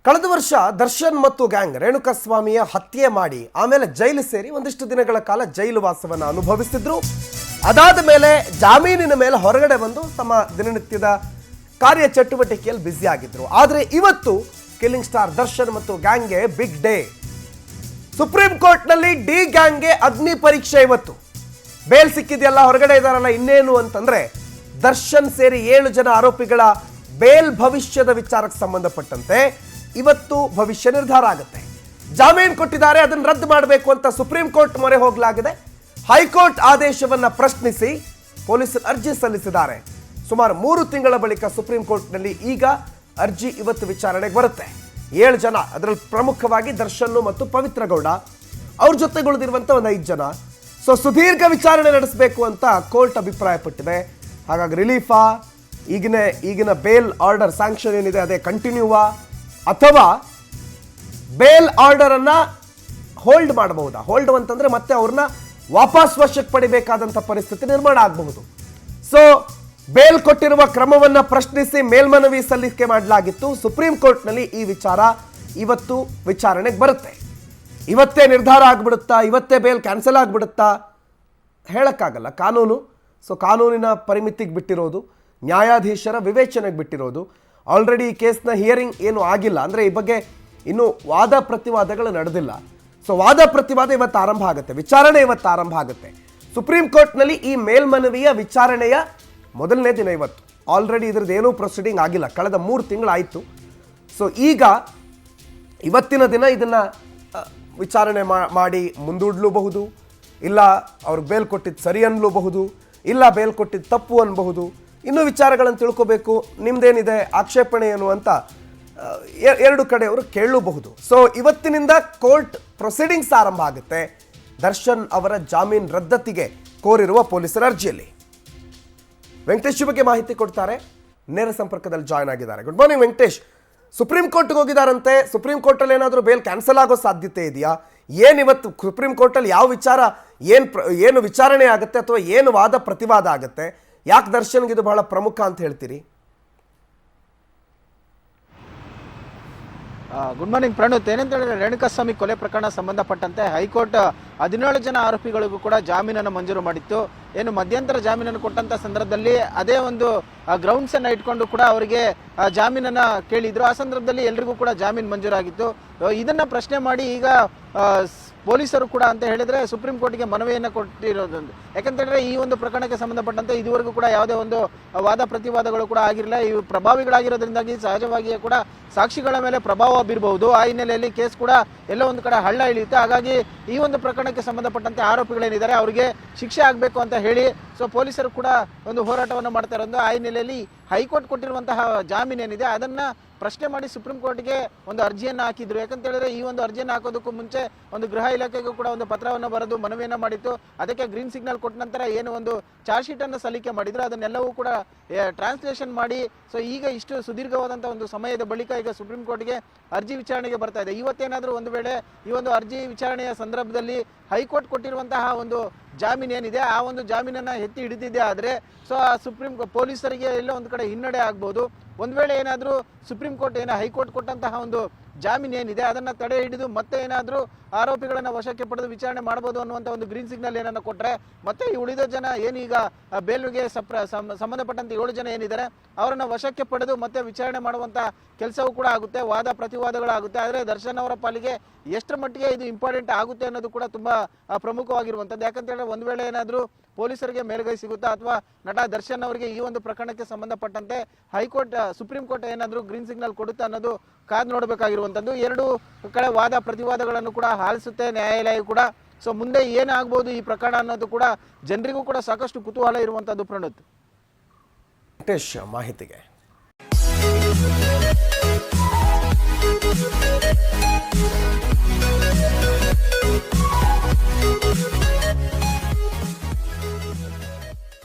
ಕಳೆದ ವರ್ಷ ದರ್ಶನ್ ಮತ್ತು ಗ್ಯಾಂಗ್ ರೇಣುಕಾಸ್ವಾಮಿಯ ಹತ್ಯೆ ಮಾಡಿ ಆಮೇಲೆ ಜೈಲು ಸೇರಿ ಒಂದಿಷ್ಟು ದಿನಗಳ ಕಾಲ ಜೈಲು ವಾಸವನ್ನು ಅನುಭವಿಸಿದ್ರು. ಅದಾದ ಮೇಲೆ ಜಾಮೀನಿನ ಮೇಲೆ ಹೊರಗಡೆ ಬಂದು ತಮ್ಮ ದಿನನಿತ್ಯದ ಕಾರ್ಯ ಚಟುವಟಿಕೆಯಲ್ಲಿ ಬ್ಯುಸಿ ಆಗಿದ್ರು. ಆದರೆ ಇವತ್ತು ಕಿಲ್ಲಿಂಗ್ ಸ್ಟಾರ್ ದರ್ಶನ್ ಮತ್ತು ಗ್ಯಾಂಗ್ಗೆ ಬಿಗ್ ಡೇ. ಸುಪ್ರೀಂ ಕೋರ್ಟ್ನಲ್ಲಿ ಡಿ ಗ್ಯಾಂಗ್ಗೆ ಅಗ್ನಿ ಪರೀಕ್ಷೆ. ಇವತ್ತು ಬೇಲ್ ಸಿಕ್ಕಿದೆಯಲ್ಲ, ಹೊರಗಡೆ ಇದಾರಲ್ಲ, ಇನ್ನೇನು ಅಂತಂದ್ರೆ ದರ್ಶನ್ ಸೇರಿ 7 ಜನ ಆರೋಪಿಗಳ ಬೇಲ್ ಭವಿಷ್ಯದ ವಿಚಾರಕ್ಕೆ ಸಂಬಂಧಪಟ್ಟಂತೆ ಇವತ್ತು ಭವಿಷ್ಯ ನಿರ್ಧಾರ ಆಗುತ್ತೆ. ಜಾಮೀನು ಕೊಟ್ಟಿದ್ದಾರೆ, ಅದನ್ನು ರದ್ದು ಮಾಡಬೇಕು ಅಂತ ಸುಪ್ರೀಂ ಕೋರ್ಟ್ ಮೊರೆ ಹೋಗಲಾಗಿದೆ. ಹೈಕೋರ್ಟ್ ಆದೇಶವನ್ನ ಪ್ರಶ್ನಿಸಿ ಪೊಲೀಸರು ಅರ್ಜಿ ಸಲ್ಲಿಸಿದ್ದಾರೆ. ಸುಮಾರು 3 ತಿಂಗಳ ಬಳಿಕ ಸುಪ್ರೀಂ ಕೋರ್ಟ್ನಲ್ಲಿ ಈಗ ಅರ್ಜಿ ಇವತ್ತು ವಿಚಾರಣೆಗೆ ಬರುತ್ತೆ. 7 ಜನ, ಅದರಲ್ಲಿ ಪ್ರಮುಖವಾಗಿ ದರ್ಶನ್ ಮತ್ತು ಪವಿತ್ರ ಗೌಡ, ಅವ್ರ ಜೊತೆಗುಳಿದಿರುವಂಥ ಒಂದು 5 ಜನ. ಸೊ ಸುದೀರ್ಘ ವಿಚಾರಣೆ ನಡೆಸಬೇಕು ಅಂತ ಕೋರ್ಟ್ ಅಭಿಪ್ರಾಯಪಟ್ಟಿದೆ. ಹಾಗಾಗಿ ರಿಲೀಫಾ, ಈಗಿನ ಬೇಲ್ ಆರ್ಡರ್ ಸ್ಯಾಂಕ್ಷನ್ ಏನಿದೆ ಅದೇ ಕಂಟಿನ್ಯೂವಾ, ಅಥವಾ ಬೇಲ್ ಆರ್ಡರ್ ಅನ್ನ ಹೋಲ್ಡ್ ಮಾಡಬಹುದಾ? ಹೋಲ್ಡ್ ಅಂತಂದ್ರೆ ಮತ್ತೆ ಅವ್ರನ್ನ ವಾಪಸ್ ವಶಕ್ಕೆ ಪಡಿಬೇಕಾದಂಥ ಪರಿಸ್ಥಿತಿ ನಿರ್ಮಾಣ ಆಗಬಹುದು. ಸೊ ಬೇಲ್ ಕೊಟ್ಟಿರುವ ಕ್ರಮವನ್ನ ಪ್ರಶ್ನಿಸಿ ಮೇಲ್ಮನವಿ ಸಲ್ಲಿಕೆ ಮಾಡಲಾಗಿತ್ತು. ಸುಪ್ರೀಂ ಕೋರ್ಟ್ನಲ್ಲಿ ಈ ವಿಚಾರ ಇವತ್ತು ವಿಚಾರಣೆಗೆ ಬರುತ್ತೆ. ಇವತ್ತೇ ನಿರ್ಧಾರ ಆಗ್ಬಿಡುತ್ತಾ, ಇವತ್ತೇ ಬೇಲ್ ಕ್ಯಾನ್ಸಲ್ ಆಗ್ಬಿಡುತ್ತಾ ಹೇಳಕ್ಕಾಗಲ್ಲ. ಕಾನೂನು. ಸೊ ಕಾನೂನಿನ ಪರಿಮಿತಿಗೆ ಬಿಟ್ಟಿರೋದು, ನ್ಯಾಯಾಧೀಶರ ವಿವೇಚನೆಗೆ ಬಿಟ್ಟಿರೋದು. ಆಲ್ರೆಡಿ ಈ ಕೇಸ್ನ ಹಿಯರಿಂಗ್ ಏನು ಆಗಿಲ್ಲ, ಅಂದರೆ ಈ ಬಗ್ಗೆ ಇನ್ನೂ ವಾದ ಪ್ರತಿವಾದಗಳು ನಡೆದಿಲ್ಲ. ಸೊ ವಾದ ಪ್ರತಿವಾದ ಇವತ್ತು ಆರಂಭ ಆಗುತ್ತೆ, ವಿಚಾರಣೆ ಇವತ್ತು ಆರಂಭ ಆಗುತ್ತೆ. ಸುಪ್ರೀಂ ಕೋರ್ಟ್ನಲ್ಲಿ ಈ ಮೇಲ್ಮನವಿಯ ವಿಚಾರಣೆಯ ಮೊದಲನೇ ದಿನ ಇವತ್ತು. ಆಲ್ರೆಡಿ ಇದ್ರದ್ದು ಏನೂ ಪ್ರೊಸೀಡಿಂಗ್ ಆಗಿಲ್ಲ, ಕಳೆದ 3 ತಿಂಗಳಾಯಿತು. ಸೊ ಈಗ ಇವತ್ತಿನ ದಿನ ಇದನ್ನು ವಿಚಾರಣೆ ಮಾಡಿ ಮುಂದೂಡಲೂಬಹುದು, ಇಲ್ಲ ಅವ್ರಿಗೆ ಬೇಲ್ ಕೊಟ್ಟಿದ್ದು ಸರಿ ಅನ್ನಲೂಬಹುದು, ಇಲ್ಲ ಬೇಲ್ ಕೊಟ್ಟಿದ್ದು ತಪ್ಪು ಅನ್ನಬಹುದು. ಇನ್ನೂ ವಿಚಾರಗಳನ್ನು ತಿಳ್ಕೋಬೇಕು, ನಿಮ್ದೇನಿದೆ ಆಕ್ಷೇಪಣೆ ಏನು ಅಂತ 2 ಕಡೆಯವರು ಕೇಳಲೂಬಹುದು. ಸೊ ಇವತ್ತಿನಿಂದ ಕೋರ್ಟ್ ಪ್ರೊಸೀಡಿಂಗ್ಸ್ ಆರಂಭ ಆಗುತ್ತೆ ದರ್ಶನ್ ಅವರ ಜಾಮೀನು ರದ್ದತಿಗೆ ಕೋರಿರುವ ಪೊಲೀಸರ ಅರ್ಜಿಯಲ್ಲಿ. ವೆಂಕಟೇಶ್ ಬಗ್ಗೆ ಮಾಹಿತಿ ಕೊಡ್ತಾರೆ, ನೇರ ಸಂಪರ್ಕದಲ್ಲಿ ಜಾಯ್ನ್ ಆಗಿದ್ದಾರೆ. Good morning Venkatesh. ಸುಪ್ರೀಂ ಕೋರ್ಟ್ಗೆ ಹೋಗಿದ್ದಾರಂತೆ, ಸುಪ್ರೀಂ ಕೋರ್ಟಲ್ಲಿ ಏನಾದರೂ ಬೇಲ್ ಕ್ಯಾನ್ಸಲ್ ಆಗೋ ಸಾಧ್ಯತೆ ಇದೆಯಾ? ಇವತ್ತು ಸುಪ್ರೀಂ ಕೋರ್ಟಲ್ಲಿ ಯಾವ ವಿಚಾರ ಏನು ವಿಚಾರಣೆ ಆಗುತ್ತೆ ಅಥವಾ ಏನು ವಾದ ಪ್ರತಿವಾದ ಆಗುತ್ತೆ? ಯಾಕೆ ದರ್ಶನ್ಗೆ ಇದು ಬಹಳ ಪ್ರಮುಖ ಅಂತ ಹೇಳ್ತೀರಿ? Good morning ಪ್ರಣುತ್. ಏನಂತ ಹೇಳಿದ್ರೆ ರೇಣುಕಾಸ್ವಾಮಿ ಕೊಲೆ ಪ್ರಕರಣ ಸಂಬಂಧಪಟ್ಟಂತೆ ಹೈಕೋರ್ಟ್ 17 ಜನ ಆರೋಪಿಗಳಿಗೂ ಕೂಡ ಜಾಮೀನನ್ನು ಮಂಜೂರು ಮಾಡಿತ್ತು. ಏನು ಮಧ್ಯಂತರ ಜಾಮೀನನ್ನು ಕೊಟ್ಟಂತ ಸಂದರ್ಭದಲ್ಲಿ ಅದೇ ಒಂದು ಗ್ರೌಂಡ್ಸ್ ಅನ್ನ ಇಟ್ಕೊಂಡು ಕೂಡ ಅವರಿಗೆ ಜಾಮೀನನ್ನ ಕೇಳಿದ್ರು. ಆ ಸಂದರ್ಭದಲ್ಲಿ ಎಲ್ರಿಗೂ ಕೂಡ ಜಾಮೀನು ಮಂಜೂರಾಗಿತ್ತು. ಇದನ್ನ ಪ್ರಶ್ನೆ ಮಾಡಿ ಈಗ ಪೊಲೀಸರು ಕೂಡ ಅಂತ ಹೇಳಿದ್ರೆ ಸುಪ್ರೀಂ ಕೋರ್ಟ್ಗೆ ಮನವಿಯನ್ನು ಕೊಟ್ಟಿರೋದೊಂದು. ಯಾಕಂತಂದ್ರೆ ಈ ಒಂದು ಪ್ರಕರಣಕ್ಕೆ ಸಂಬಂಧಪಟ್ಟಂತೆ ಇದುವರೆಗೂ ಕೂಡ ಯಾವುದೇ ಒಂದು ವಾದ ಪ್ರತಿವಾದಗಳು ಕೂಡ ಆಗಿರಲಿಲ್ಲ. ಇವು ಪ್ರಭಾವಿಗಳಾಗಿರೋದ್ರಿಂದಾಗಿ ಸಹಜವಾಗಿಯೇ ಕೂಡ ಸಾಕ್ಷಿಗಳ ಮೇಲೆ ಪ್ರಭಾವ ಬೀರಬಹುದು. ಆ ಹಿನ್ನೆಲೆಯಲ್ಲಿ ಕೇಸ್ ಕೂಡ ಎಲ್ಲೋ ಒಂದು ಕಡೆ ಹಳ್ಳ ಇಳಿಯುತ್ತೆ. ಹಾಗಾಗಿ ಈ ಒಂದು ಪ್ರಕರಣಕ್ಕೆ ಸಂಬಂಧಪಟ್ಟಂತೆ ಆರೋಪಿಗಳೇನಿದ್ದಾರೆ ಅವರಿಗೆ ಶಿಕ್ಷೆ ಆಗಬೇಕು ಅಂತ ಹೇಳಿ ಸೊ ಪೊಲೀಸರು ಕೂಡ ಒಂದು ಹೋರಾಟವನ್ನು ಮಾಡ್ತಾ ಇರೋದು. ಆ ಹಿನ್ನೆಲೆಯಲ್ಲಿ ಹೈಕೋರ್ಟ್ ಕೊಟ್ಟಿರುವಂತಹ ಜಾಮೀನು ಏನಿದೆ ಅದನ್ನ ಪ್ರಶ್ನೆ ಮಾಡಿ ಸುಪ್ರೀಂ ಕೋರ್ಟ್ಗೆ ಒಂದು ಅರ್ಜಿಯನ್ನು ಹಾಕಿದ್ರು. ಯಾಕಂತ ಹೇಳಿದ್ರೆ ಈ ಒಂದು ಅರ್ಜಿಯನ್ನು ಹಾಕೋದಕ್ಕೂ ಮುಂಚೆ ಒಂದು ಗೃಹ ಇಲಾಖೆಗೂ ಕೂಡ ಒಂದು ಪತ್ರವನ್ನು ಬರೆದು ಮನವಿಯನ್ನು ಮಾಡಿತ್ತು. ಅದಕ್ಕೆ ಗ್ರೀನ್ ಸಿಗ್ನಲ್ ಕೊಟ್ಟ ನಂತರ ಏನು ಒಂದು ಚಾರ್ಜ್ ಶೀಟ್ ಅನ್ನು ಸಲ್ಲಿಕೆ ಮಾಡಿದ್ರು, ಅದನ್ನೆಲ್ಲವೂ ಕೂಡ ಟ್ರಾನ್ಸ್ಲೇಷನ್ ಮಾಡಿ ಸೊ ಈಗ ಇಷ್ಟು ಸುದೀರ್ಘವಾದಂತಹ ಒಂದು ಸಮಯದ ಬಳಿಕ ಈಗ ಸುಪ್ರೀಂ ಕೋರ್ಟ್ಗೆ ಅರ್ಜಿ ವಿಚಾರಣೆಗೆ ಬರ್ತಾ ಇದೆ. ಇವತ್ತೇನಾದ್ರೂ ಒಂದು ವೇಳೆ ಈ ಒಂದು ಅರ್ಜಿ ವಿಚಾರಣೆಯ ಸಂದರ್ಭದಲ್ಲಿ ಹೈಕೋರ್ಟ್ ಕೊಟ್ಟಿರುವಂತಹ ಒಂದು ಜಾಮೀನು ಏನಿದೆ ಆ ಒಂದು ಜಾಮೀನನ್ನ ಎತ್ತಿ ಹಿಡಿದಿದೆ ಆದ್ರೆ ಸೊ ಆ ಸುಪ್ರೀಂ ಪೊಲೀಸರಿಗೆ ಎಲ್ಲ ಒಂದು ಕಡೆ ಹಿನ್ನಡೆ ಆಗ್ಬೋದು. ಒಂದ್ ವೇಳೆ ಏನಾದ್ರೂ ಸುಪ್ರೀಂ ಕೋರ್ಟ್ ಹೈಕೋರ್ಟ್ ಕೊಟ್ಟಂತಹ ಒಂದು ಜಾಮೀನು ಏನಿದೆ ಅದನ್ನ ತಡೆ ಹಿಡಿದು ಮತ್ತೆ ಏನಾದ್ರೂ ಆರೋಪಿಗಳನ್ನ ವಶಕ್ಕೆ ಪಡೆದು ವಿಚಾರಣೆ ಮಾಡಬಹುದು ಅನ್ನುವಂಥ ಒಂದು ಗ್ರೀನ್ ಸಿಗ್ನಲ್ ಏನನ್ನ ಕೊಟ್ರೆ ಮತ್ತೆ ಈ ಉಳಿದ ಜನ ಏನೀಗ ಬೇಲ್ಗೆ ಸಂಬಂಧಪಟ್ಟಂತೆ 7 ಜನ ಏನಿದ್ದಾರೆ ಅವರನ್ನ ವಶಕ್ಕೆ ಪಡೆದು ಮತ್ತೆ ವಿಚಾರಣೆ ಮಾಡುವಂತ ಕೆಲಸವೂ ಕೂಡ ಆಗುತ್ತೆ, ವಾದ ಪ್ರತಿವಾದಗಳಾಗುತ್ತೆ. ಆದ್ರೆ ದರ್ಶನ್ ಅವರ ಪಾಲಿಗೆ ಎಷ್ಟರ ಮಟ್ಟಿಗೆ ಇದು ಇಂಪಾರ್ಟೆಂಟ್ ಆಗುತ್ತೆ ಅನ್ನೋದು ಕೂಡ ತುಂಬಾ ಪ್ರಮುಖವಾಗಿರುವಂತದ್ದು. ಯಾಕಂತ ಹೇಳಿದ್ರೆ ಒಂದ್ ವೇಳೆ ಏನಾದ್ರೂ ಪೊಲೀಸರಿಗೆ ಮೇಲ್ಗೈ ಸಿಗುತ್ತಾ ಅಥವಾ ನಟ ದರ್ಶನ್ ಅವರಿಗೆ ಈ ಒಂದು ಪ್ರಕರಣಕ್ಕೆ ಸಂಬಂಧಪಟ್ಟಂತೆ ಹೈಕೋರ್ಟ್ ಸುಪ್ರೀಂ ಕೋರ್ಟ್ ಏನಾದ್ರೂ ಗ್ರೀನ್ ಸಿಗ್ನಲ್ ಕೊಡುತ್ತಾ ಅನ್ನೋದು ಕಾದು ನೋಡಬೇಕಾಗಿರುವಂತದ್ದು. 2 ಕಡೆ ವಾದ ಪ್ರತಿವಾದಗಳನ್ನು ಕೂಡ ಆಲಿಸುತ್ತೆ ನ್ಯಾಯಾಲಯ ಕೂಡ. ಸೊ ಮುಂದೆ ಏನಾಗಬಹುದು ಈ ಪ್ರಕರಣ ಅನ್ನೋದು ಕೂಡ ಜನರಿಗೂ ಕೂಡ ಸಾಕಷ್ಟು ಕುತೂಹಲ ಇರುವಂತದ್ದು. ಪ್ರಣುತ್, ಮಾಹಿತಿಗೆ